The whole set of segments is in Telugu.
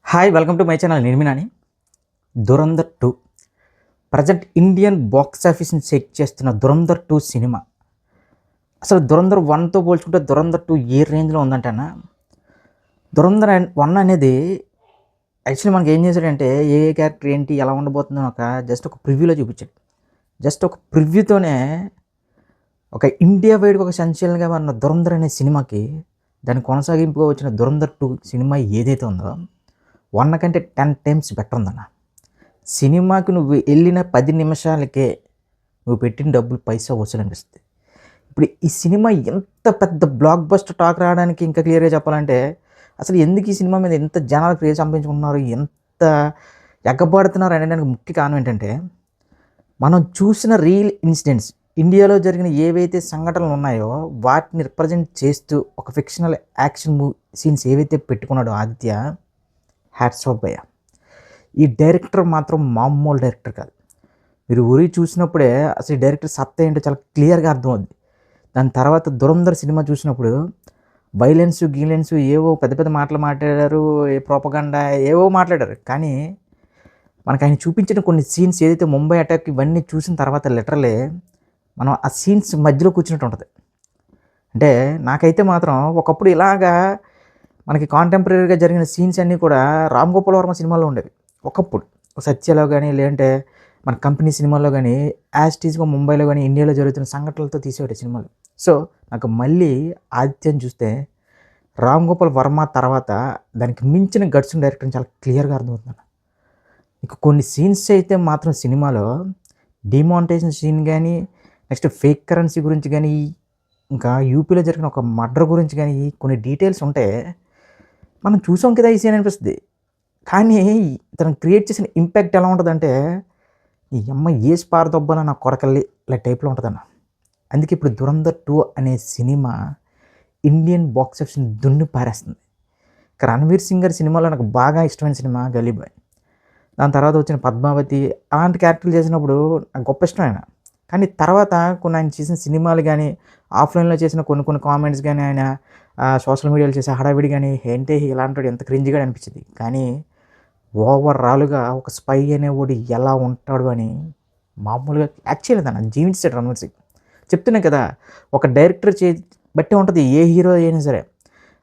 Hi welcome to my channel నిర్మినాని. 'ధురంధర్ 2' ప్రజెంట్ ఇండియన్ బాక్స్ ఆఫీస్ని చెక్ చేస్తున్న 'ధురంధర్ 2' సినిమా అసలు 'ధురంధర్ 1'తో పోల్చుకుంటే 'ధురంధర్ 2' ఏ రేంజ్లో ఉందంటేనా, 'ధురంధర్ 1' అనేది యాక్చువల్లీ మనకి ఏం చేశాడంటే ఏ క్యారెక్టర్ ఏంటి ఎలా ఉండబోతుందో జస్ట్ ఒక ప్రివ్యూలో చూపించాడు. జస్ట్ ఒక ప్రివ్యూతోనే ఒక ఇండియా వైడ్గా ఒక సెన్సేషనల్గా ఉన్న 'ధురంధర్' అనే సినిమాకి దాని కొనసాగింపుగా వచ్చిన 'ధురంధర్ 2' సినిమా ఏదైతే ఉందో 1 కంటే 10 టైమ్స్ బెటర్ ఉందన్న. సినిమాకి నువ్వు వెళ్ళిన 10 నిమిషాలకే నువ్వు పెట్టిన డబ్బులు పైసా వసూలు అనిపిస్తుంది. ఇప్పుడు ఈ సినిమా ఎంత పెద్ద బ్లాక్ బస్టర్ టాక్ రావడానికి ఇంకా క్లియర్గా చెప్పాలంటే, అసలు ఎందుకు ఈ సినిమా మీద ఎంత జనాలు క్రేజ్ సంపాదించుకుంటున్నారు, ఎంత ఎగ్గబడుతున్నారు అనడానికి ముఖ్య కారణం ఏంటంటే, మనం చూసిన రియల్ ఇన్సిడెంట్స్ ఇండియాలో జరిగిన ఏవైతే సంఘటనలు ఉన్నాయో వాటిని రిప్రజెంట్ చేస్తూ ఒక ఫిక్షనల్ యాక్షన్ సీన్స్ ఏవైతే పెట్టుకున్నాడో ఆదిత్య, హ్యాట్స్ ఆఫ్ భయ్య. ఈ డైరెక్టర్ మాత్రం మామూలు డైరెక్టర్ కాదు. మీరు ఊరి చూసినప్పుడే అసలు ఈ డైరెక్టర్ సత్తా ఏంటో చాలా క్లియర్గా అర్థమవుద్ది. దాని తర్వాత 'ధురంధర్' సినిమా చూసినప్పుడు గీలెన్స్ ఏవో పెద్ద పెద్ద మాటలు మాట్లాడారు, ఏ ప్రోపగండా ఏవో మాట్లాడారు. కానీ మనకు ఆయన చూపించిన కొన్ని సీన్స్ ఏదైతే ముంబై అటాక్ ఇవన్నీ చూసిన తర్వాత లిటరలీ మనం ఆ సీన్స్ మధ్యలో కూర్చున్నట్టు ఉంటుంది. అంటే నాకైతే మాత్రం ఒకప్పుడు ఇలాగా మనకి కాంటెంపరీగా జరిగిన సీన్స్ అన్నీ కూడా రామ్ గోపాల్ వర్మ సినిమాల్లో ఉండేవి ఒకప్పుడు. సత్యలో కానీ లేదంటే మన కంపెనీ సినిమాల్లో కానీ యాజ్ టీజ్గా ముంబైలో కానీ ఇండియాలో జరుగుతున్న సంఘటనలతో తీసేవాడు సినిమాలు. సో నాకు మళ్ళీ ఆదిత్యని చూస్తే రామ్ గోపాల్ వర్మ తర్వాత దానికి మించిన గట్స్ డైరెక్టర్ చాలా క్లియర్గా అర్థమవుతున్నాను. ఇక కొన్ని సీన్స్ అయితే మాత్రం సినిమాలో డిమానిటైజేషన్ సీన్ కానీ, నెక్స్ట్ ఫేక్ కరెన్సీ గురించి కానీ, ఇంకా యూపీలో జరిగిన ఒక మర్డర్ గురించి కానీ కొన్ని డీటెయిల్స్ ఉంటే మనం చూసాం కదా ఈ సీన్ అనిపిస్తుంది. కానీ తను క్రియేట్ చేసిన ఇంపాక్ట్ ఎలా ఉంటుందంటే, ఈ అమ్మ ఏ స్పార్ దొబ్బన నా కొడకల్లి ఇలా టైప్లో ఉంటుందన్న. అందుకే ఇప్పుడు 'ధురంధర్ 2' అనే సినిమా ఇండియన్ బాక్స్ ఆఫీస్ని దున్ని పారేస్తుంది. ఇక రణవీర్ సింగ్ గారి సినిమాలో నాకు బాగా ఇష్టమైన సినిమా 'గలీబాయ్'. దాని తర్వాత వచ్చిన 'పద్మావతి' అలాంటి క్యారెక్టర్లు చేసినప్పుడు నాకు గొప్ప ఇష్టం ఆయన. కానీ తర్వాత కొన్ని ఆయన చేసిన సినిమాలు కానీ, ఆఫ్లైన్లో చేసిన కొన్ని కామెంట్స్ కానీ, ఆయన సోషల్ మీడియాలో చేసే హడావిడి కానీ, ఏంటి ఇలాంటి ఎంత క్రింజ్గా అనిపించింది. కానీ ఓవరాల్గా ఒక స్పై అనేవాడు ఎలా ఉంటాడు అని మామూలుగా యాక్ట్ చేయలేదన్న, జీవించాడు రణవీర్ సింగ్. చెప్తున్నా కదా, ఒక డైరెక్టర్ బట్టే ఉంటుంది ఏ హీరో అయినా సరే.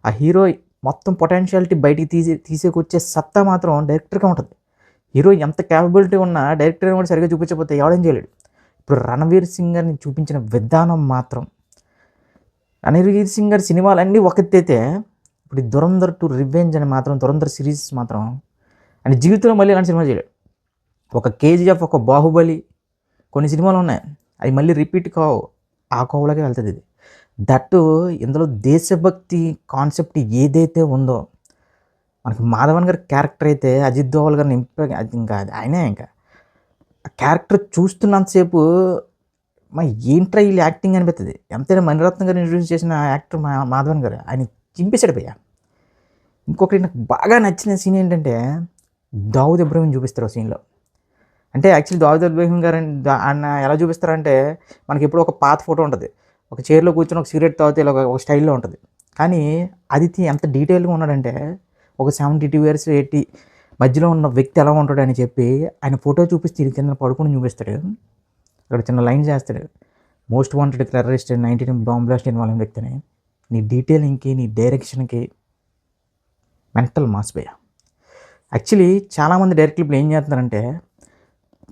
ఆ హీరో మొత్తం పొటెన్షియాలిటీ బయటికి తీసుకొచ్చే సత్తా మాత్రం డైరెక్టర్గా ఉంటుంది. హీరో ఎంత క్యాపబిలిటీ ఉన్నా డైరెక్టర్ కూడా సరిగ్గా చూపించకపోతే ఎవడేం చేయలేడు. ఇప్పుడు రణవీర్ సింగ్ గారిని చూపించిన విధానం మాత్రం, రణవీర్ సింగ్ గారి సినిమాలన్నీ ఒక ఎత్తైతే ఇప్పుడు ఈ 'ధురంధర్ 2 రివెంజ్' అని మాత్రం 'ధురంధర్' సిరీస్ మాత్రం ఆయన జీవితంలో మళ్ళీ ఇలాంటి సినిమా చేయలేడు. ఒక 'కేజీఎఫ్', ఒక 'బాహుబలి' కొన్ని సినిమాలు ఉన్నాయి, అవి మళ్ళీ రిపీట్ కావు, ఆ కోవలోకే వెళ్తుంది ఇది. దట్టు ఇందులో దేశభక్తి కాన్సెప్ట్ ఏదైతే ఉందో, మనకి మాధవన్ గారి క్యారెక్టర్ అయితే అజిత్ దోవల్ గారిని అది ఇంకా ఆయనే ఇంకా ఆ క్యారెక్టర్ చూస్తున్నంతసేపు ఏంట్రా వీళ్ళు యాక్టింగ్ అనిపిస్తుంది. ఎంతైనా మణిరత్నం గారు ఇంట్రడ్యూస్ చేసిన యాక్టర్ మాధవన్ గారు ఆయన చింపేశాడు భయ్య. ఇంకొకటి నాకు బాగా నచ్చిన సీన్ ఏంటంటే, దావుద్ ఇబ్రహీం చూపిస్తారు ఆ సీన్లో. అంటే యాక్చువల్లీ దావుద్ ఇబ్రహీం గారు ఆయన ఎలా చూపిస్తారంటే, మనకి ఎప్పుడు ఒక పాత ఫోటో ఉంటుంది, ఒక చైర్లో కూర్చొని ఒక సిగరెట్ తాగితే ఇలా ఒక స్టైల్లో ఉంటుంది. కానీ ఆదిత్య ఎంత డీటెయిల్గా ఉన్నాడంటే, ఒక 72 ఇయర్స్ 80 మధ్యలో ఉన్న వ్యక్తి ఎలా ఉంటాడని చెప్పి ఆయన ఫోటో చూపిస్తే కింద పడుకొని చూపిస్తాడు. అక్కడ చిన్న లైన్ చేస్తాడు, most wanted terrorist 19 bomb blast involve వ్యక్తిని. నీ డీటెయిలింగ్కి, నీ డైరెక్షన్కి మెంటల్ మాస్ భయ్య. యాక్చువల్లీ చాలామంది డైరెక్టర్లు ఇప్పుడు ఏం చేస్తున్నారంటే,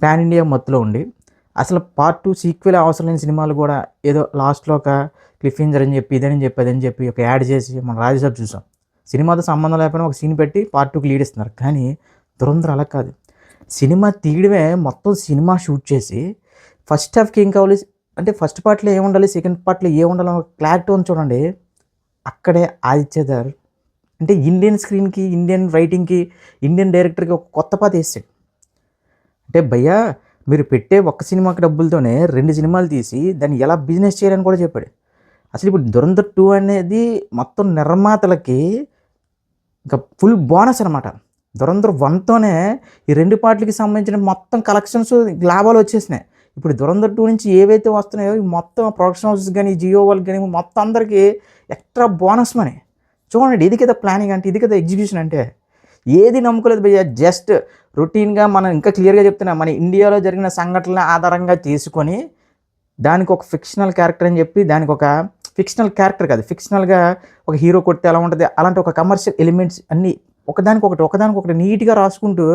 పాన్ ఇండియా మత్తులో ఉండి అసలు పార్ట్ 2 సీక్వెల్ అవసరం లేని సినిమాలు కూడా ఏదో లాస్ట్లో ఒక క్లిఫింజర్ అని చెప్పి ఇదని చెప్పి అదని చెప్పి ఒక యాడ్ చేసి మన రాజసాబ్ చూసాం. సినిమాతో సంబంధం లేకపోయినా ఒక సీన్ పెట్టి పార్ట్ 2కి లీడ్ ఇస్తున్నారు. కానీ 'ధురంధర్' అలా కాదు. సినిమా తీయడమే మొత్తం సినిమా షూట్ చేసి ఫస్ట్ హాఫ్కి ఏం కావాలి అంటే, ఫస్ట్ పార్ట్లో ఏముండాలి, సెకండ్ పార్ట్లో ఏముండాలి ఒక క్లారిటీ ఉంది చూడండి. అక్కడే ఆదిత్యధర్ అంటే ఇండియన్ స్క్రీన్కి, ఇండియన్ రైటింగ్కి, ఇండియన్ డైరెక్టర్కి ఒక కొత్త పాత వేసాడు. అంటే భయ్యా, మీరు పెట్టే ఒక్క సినిమాకి డబ్బులతోనే 2 సినిమాలు తీసి దాన్ని ఎలా బిజినెస్ చేయాలని కూడా చెప్పాడు. అసలు ఇప్పుడు 'ధురంధర్ 2' అనేది మొత్తం నిర్మాతలకి ఇంకా ఫుల్ బోనస్ అనమాట. 'ధురంధర్ 1'తోనే ఈ 2 పార్ట్లకి సంబంధించిన మొత్తం కలెక్షన్స్ లాభాలు వచ్చేసినాయి. ఇప్పుడు 'ధురంధర్ 2' నుంచి ఏవైతే వస్తున్నాయో ఈ మొత్తం ప్రొడక్షన్ హౌసెస్ కానీ, జియో వాళ్ళకి కానీ మొత్తం అందరికీ ఎక్స్ట్రా బోనస్ మనీ. చూడండి, ఇది కదా ప్లానింగ్ అంటే, ఇది కదా ఎగ్జిక్యూషన్ అంటే. ఏది నమ్ముకోలేదు భయ్య. జస్ట్ రొటీన్గా మనం ఇంకా క్లియర్గా చెప్తున్నా, మన ఇండియాలో జరిగిన సంఘటనల ఆధారంగా చేసుకొని దానికి ఒక ఫిక్షనల్ క్యారెక్టర్ అని చెప్పి, దానికి ఒక ఫిక్షనల్ క్యారెక్టర్ కాదు, ఫిక్షనల్గా ఒక హీరో కొడితే ఎలా ఉంటుంది అలాంటి ఒక కమర్షియల్ ఎలిమెంట్స్ అన్నీ ఒకదానికొకటి నీట్గా రాసుకుంటూ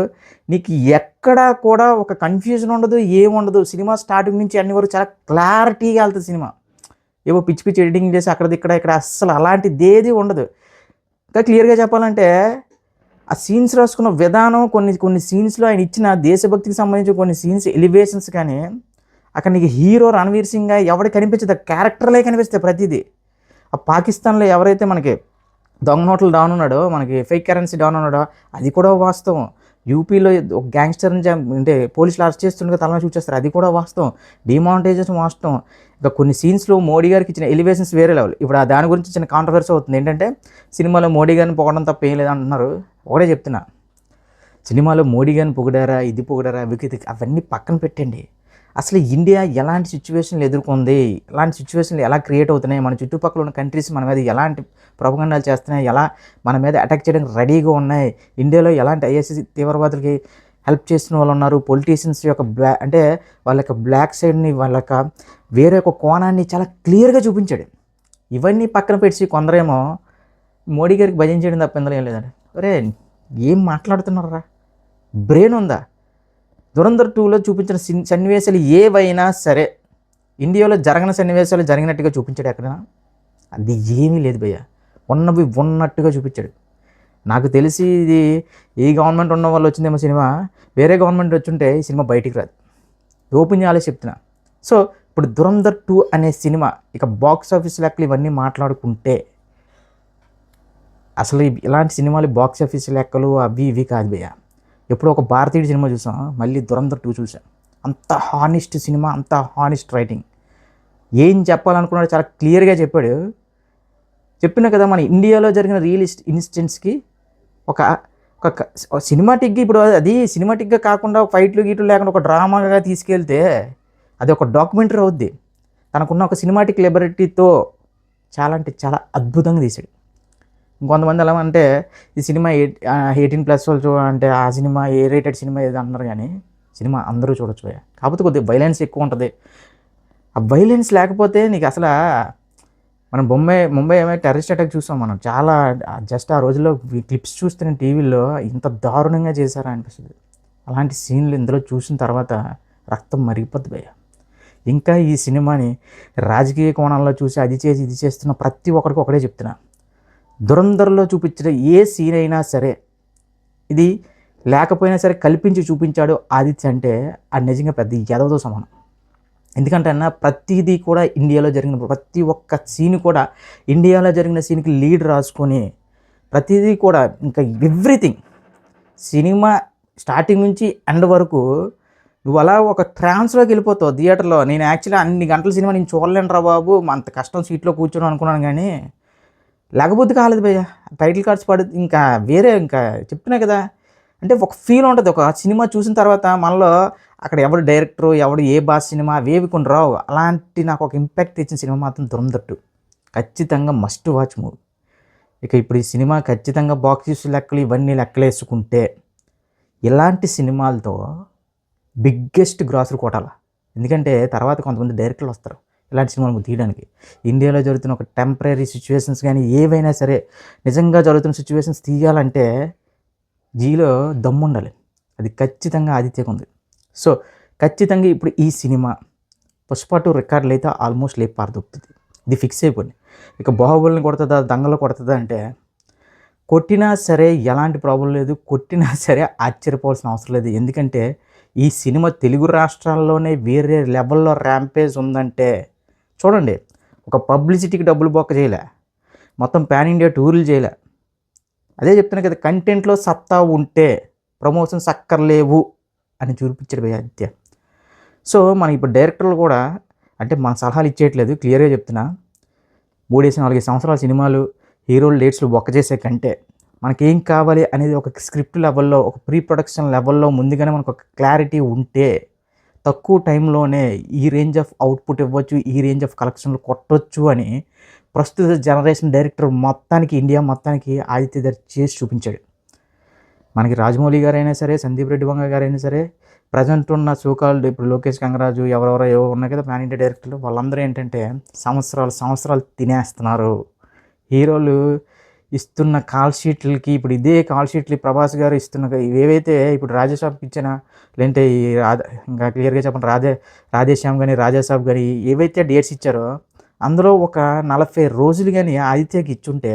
నీకు ఎక్కడా కూడా ఒక కన్ఫ్యూజన్ ఉండదు, ఏముండదు. సినిమా స్టార్టింగ్ నుంచి అన్ని వరకు చాలా క్లారిటీగా వెళ్తుంది సినిమా. ఏవో పిచ్చి పిచ్చి ఎడిటింగ్ చేసి ఇక్కడ అస్సలు అలాంటిది ఏది ఉండదు. ఇంకా క్లియర్గా చెప్పాలంటే ఆ సీన్స్ రాసుకున్న విధానం, కొన్ని సీన్స్లో ఆయన ఇచ్చిన దేశభక్తికి సంబంధించిన కొన్ని సీన్స్ ఎలివేషన్స్ కానీ, అక్కడ నీకు హీరో రణవీర్ సింగ్ ఎవరికి కనిపించదు, క్యారెక్టర్లే కనిపిస్తాయి ప్రతిదీ. ఆ పాకిస్తాన్లో ఎవరైతే మనకి దొంగ నోట్లు డౌన్ ఉన్నాడో, మనకి ఫేక్ కరెన్సీ డౌన్ ఉన్నాడో అది కూడా వాస్తవం. యూపీలో ఒక గ్యాంగ్స్టర్ని అంటే పోలీసులు అరెస్ట్ చేస్తుండగా తల చూసేస్తారు, అది కూడా వాస్తవం. డిమానిటైజేషన్ వాస్తవం. ఇంకా కొన్ని సీన్స్లో మోడీ గారికి ఇచ్చిన ఎలివేషన్స్ వేరే లెవెల్. ఇప్పుడు దాని గురించి చిన్న కాంట్రవర్సీ అవుతుంది. ఏంటంటే సినిమాలో మోడీ గారిని పొగడం తప్ప ఏం లేదంటున్నారు. ఒకటే చెప్తున్నా, సినిమాలో మోడీ గారిని పొగిడారా, ఇది పొగిడారా, అవన్నీ పక్కన పెట్టండి. అసలు ఇండియా ఎలాంటి సిచ్యువేషన్లు ఎదుర్కొంది, ఎలాంటి సిచ్యువేషన్లు ఎలా క్రియేట్ అవుతున్నాయి, మన చుట్టుపక్కల ఉన్న కంట్రీస్ మన మీద ఎలాంటి ప్రొపగండాలు చేస్తున్నాయి, ఎలా మన మీద అటాక్ చేయడానికి రెడీగా ఉన్నాయి, ఇండియాలో ఎలాంటి ఐఎస్ఐ తీవ్రవాదులకి హెల్ప్ చేసిన వాళ్ళు ఉన్నారు, పొలిటీషియన్స్ యొక్క అంటే వాళ్ళ యొక్క బ్లాక్ సైడ్ని, వాళ్ళ యొక్క వేరే ఒక కోణాన్ని చాలా క్లియర్గా చూపించాడు. ఇవన్నీ పక్కన పెట్టి కొందరేమో మోడీ గారికి భజన చేయడం తప్ప ఇందులో ఏం లేదండి. అరే ఏం మాట్లాడుతున్నారా, బ్రెయిన్ ఉందా? దురంధర్ 2లో చూపించిన సన్నివేశాలు ఏవైనా సరే ఇండియాలో జరగని సన్నివేశాలు జరిగినట్టుగా చూపించాడు ఎక్కడైనా? అది ఏమీ లేదు భయ్య. ఉన్నవి ఉన్నట్టుగా చూపించాడు. నాకు తెలిసి ఇది ఈ గవర్నమెంట్ ఉన్న వాళ్ళు వచ్చిందేమో సినిమా, వేరే గవర్నమెంట్ వచ్చుంటే ఈ సినిమా బయటికి రాదు. ఓపెన్ చేయాలి చెప్తున్నా. సో ఇప్పుడు దురంధర్ 2 అనే సినిమా ఇక బాక్స్ ఆఫీస్ లెక్కలు ఇవన్నీ మాట్లాడుకుంటే, అసలు ఇలాంటి సినిమాలు బాక్స్ ఆఫీస్ లెక్కలు అవి ఇవి కాదు భయ్య. ఎప్పుడో ఒక భారతీయుడు సినిమా చూసాం, మళ్ళీ దురంధర్ 2 చూసాం. అంత హానెస్ట్ సినిమా, అంత హానెస్ట్ రైటింగ్. ఏం చెప్పాలనుకున్నాడు చాలా క్లియర్గా చెప్పాడు. చెప్పినా కదా, మన ఇండియాలో జరిగిన రియల్ ఇన్సిడెంట్స్కి ఒక సినిమాటిక్గా, ఇప్పుడు అది సినిమాటిక్గా కాకుండా ఒక ఫైట్లు గీట్లు లేకుండా ఒక డ్రామాగా తీసుకెళ్తే అది ఒక డాక్యుమెంటరీ అవుద్ది. తనకున్న ఒక సినిమాటిక్ లిబర్టీతో చాలా అంటే చాలా అద్భుతంగా తీశాడు. ఇంకొంతమంది ఎలా అంటే ఈ సినిమా 18+ వాళ్ళు అంటే ఆ సినిమా ఏ రేటెడ్ సినిమా ఏదో అన్నారు, కానీ సినిమా అందరూ చూడొచ్చు. కాకపోతే కొద్దిగా వైలెన్స్ ఎక్కువ ఉంటుంది. ఆ వైలెన్స్ లేకపోతే నీకు అసలు మనం ముంబై ఏమైనా టెర్రరిస్ట్ అటాక్ చూసాం మనం, చాలా జస్ట్ ఆ రోజుల్లో క్లిప్స్ చూస్తే టీవీలో ఇంత దారుణంగా చేశారా అనిపిస్తుంది. అలాంటి సీన్లు ఇందులో చూసిన తర్వాత రక్తం మరిగిపోద్ది భయ్య. ఇంకా ఈ సినిమాని రాజకీయ కోణంలో చూసి అది చేసి ఇది చేస్తున్న ప్రతి ఒక్కరికి ఒకటే చెప్తున్నా, దురంధర్లో చూపించిన ఏ సీన్ అయినా సరే, ఇది లేకపోయినా సరే కల్పించి చూపించాడు ఆదిత్య అంటే అది నిజంగా పెద్ద ఎదవతో సమానం. ఎందుకంటే అన్న ప్రతిదీ కూడా ఇండియాలో జరిగిన ప్రతి ఒక్క సీన్ కూడా ఇండియాలో జరిగిన సీన్కి లీడ్ రాసుకొని ప్రతిదీ కూడా ఇంకా ఎవ్రీథింగ్ సినిమా స్టార్టింగ్ నుంచి ఎండ్ వరకు నువ్వు అలా ఒక ట్రాన్స్లోకి వెళ్ళిపోతావు థియేటర్లో. నేను యాక్చువల్లీ అన్ని గంటల సినిమా నేను చూడలేను రా బాబు, అంత కష్టం సీట్లో కూర్చొని అనుకున్నాను, కానీ లేకపోతే కాలేదు భయ్య. టైటిల్ కార్డ్స్ పడు ఇంకా వేరే ఇంకా చెప్తున్నా కదా, అంటే ఒక ఫీల్ ఉంటుంది. ఒక సినిమా చూసిన తర్వాత మనలో అక్కడ ఎవడు డైరెక్టరు, ఎవడు ఏ భాష సినిమా అవేవి కొన్ని రావు. అలాంటి నాకు ఒక ఇంపాక్ట్ ఇచ్చిన సినిమా మాత్రం దురంధర్ 2 ఖచ్చితంగా మస్ట్ వాచ్ మూవీ. ఇక ఇప్పుడు ఈ సినిమా ఖచ్చితంగా బాక్స్ ఆఫీస్ లెక్కలు ఇవన్నీ లెక్కలేసుకుంటే ఇలాంటి సినిమాలతో బిగ్గెస్ట్ గ్రాసరీ కొట్టాలి. ఎందుకంటే తర్వాత కొంతమంది డైరెక్టర్లు వస్తారు ఇలాంటి సినిమాలు తీయడానికి. ఇండియాలో జరుగుతున్న ఒక టెంపరీ సిచ్యువేషన్స్ కానీ ఏవైనా సరే నిజంగా జరుగుతున్న సిచ్యువేషన్స్ తీయాలంటే జీలో దమ్ము ఉండాలి. అది ఖచ్చితంగా ఆదిత్యకు ఉంది. సో ఖచ్చితంగా ఇప్పుడు ఈ సినిమా పుష్ప 2 రికార్డులు అయితే ఆల్మోస్ట్ లేపు పారదొక్కుతుంది. ఇది ఫిక్స్ అయిపోయింది. ఇక బాహుబలిని కొడుతుందా, దంగలు కొడుతుందా అంటే కొట్టినా సరే ఎలాంటి ప్రాబ్లం లేదు, కొట్టినా సరే ఆశ్చర్యపోవాల్సిన అవసరం లేదు. ఎందుకంటే ఈ సినిమా తెలుగు రాష్ట్రాల్లోనే వేరే లెవెల్లో ర్యాంపేజ్ ఉందంటే చూడండి. ఒక పబ్లిసిటీకి డబ్బులు బొక్క చేయలే, మొత్తం పాన్ ఇండియా టూర్లు చేయలే. అదే చెప్తున్నా కదా, కంటెంట్లో సత్తా ఉంటే ప్రమోషన్స్ అక్కర్లేవు అని చూపించాడు భయ్య ఆదిత్య. సో మన ఇప్పుడు డైరెక్టర్లు కూడా అంటే మన సలహాలు ఇచ్చేయట్లేదు, క్లియర్గా చెప్తున్నా. 3-4 సంవత్సరాల సినిమాలు హీరోలు డేట్స్లు బొక్క చేసే కంటే మనకేం కావాలి అనేది ఒక స్క్రిప్ట్ లెవెల్లో, ఒక ప్రీ ప్రొడక్షన్ లెవెల్లో ముందుగానే మనకు ఒక క్లారిటీ ఉంటే తక్కువ టైంలోనే ఈ రేంజ్ ఆఫ్ అవుట్పుట్ ఇవ్వచ్చు, ఈ రేంజ్ ఆఫ్ కలెక్షన్లు కొట్టొచ్చు అని ప్రస్తుత జనరేషన్ డైరెక్టర్ మొత్తానికి, ఇండియా మొత్తానికి ఆదిత్య గారు చేసి చూపించాడు. మనకి రాజమౌళి గారైనా సరే, సందీప్ రెడ్డి వంగ గారైనా సరే, ప్రజెంట్ ఉన్న సోకాల్డ్ ఇప్పుడు లోకేష్ కంగరాజు ఎవరెవరో ఏవో ఉన్నాయి కదా పాన్ ఇండియా డైరెక్టర్లు, వాళ్ళందరూ ఏంటంటే సంవత్సరాలు తినేస్తున్నారు. హీరోలు ఇస్తున్న కాల్ షీట్లకి ఇప్పుడు ఇదే కాల్ షీట్లు ప్రభాస్ గారు ఇస్తున్న ఇవేవైతే ఇప్పుడు రాజాసాబ్కి ఇచ్చిన, లేదంటే ఈ ఇంకా క్లియర్గా చెప్పండి రాధేశ్యామ్ కానీ రాజాసాబ్ కానీ ఏవైతే డేట్స్ ఇచ్చారో అందులో ఒక 40 రోజులు కానీ ఆదిత్యకి ఇచ్చుంటే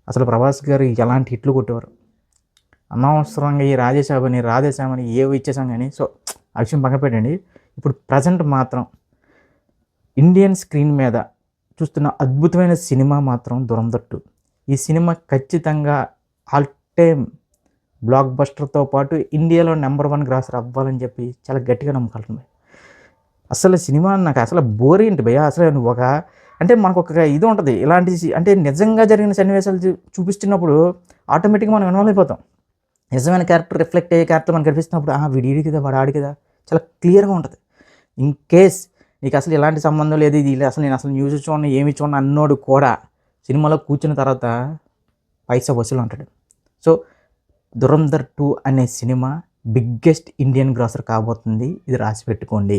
అసలు ప్రభాస్ గారు ఎలాంటి హిట్లు కొట్టేవారు. అనవసరంగా ఈ రాధేశ్యామ్ అని ఏవి ఇచ్చేసాం కానీ. సో ఆ విషయం పక్కన పెట్టండి. ఇప్పుడు ప్రజెంట్ మాత్రం ఇండియన్ స్క్రీన్ మీద చూస్తున్న అద్భుతమైన సినిమా మాత్రం దురంధర్ 2. ఈ సినిమా ఖచ్చితంగా ఆల్ టైమ్ బ్లాక్ బస్టర్తో పాటు ఇండియాలో నెంబర్ 1 గ్రాసర్ అవ్వాలని చెప్పి చాలా గట్టిగా నమ్మకాలుంది. అసలు సినిమా నాకు అసలు బోర్ ఏంటి భయ్యా. అసలు అంటే మనకు ఒక ఇది ఉంటుంది ఇలాంటి అంటే నిజంగా జరిగిన సన్నివేశాలు చూపిస్తున్నప్పుడు ఆటోమేటిక్గా మనం ఇన్వాల్వ్ అయిపోతాం. నిజమైన క్యారెక్టర్ రిఫ్లెక్ట్ అయ్యే క్యారెక్టర్ మనకు కనిపిస్తున్నప్పుడు వీడి కదా వాడు ఆడి కదా చాలా క్లియర్గా ఉంటుంది. ఇన్ కేస్ నీకు అసలు ఎలాంటి సంబంధం లేదు, ఇది నేను అసలు న్యూస్ చూడను ఏమి చూడను అన్నోడు కూడా సినిమాలో కూర్చున్న తర్వాత పైసా వసూలు అంటాడు. సో దురంధర్ 2 అనే సినిమా బిగ్గెస్ట్ ఇండియన్ గ్రాసర్ కాబోతుంది. ఇది రాసి పెట్టుకోండి.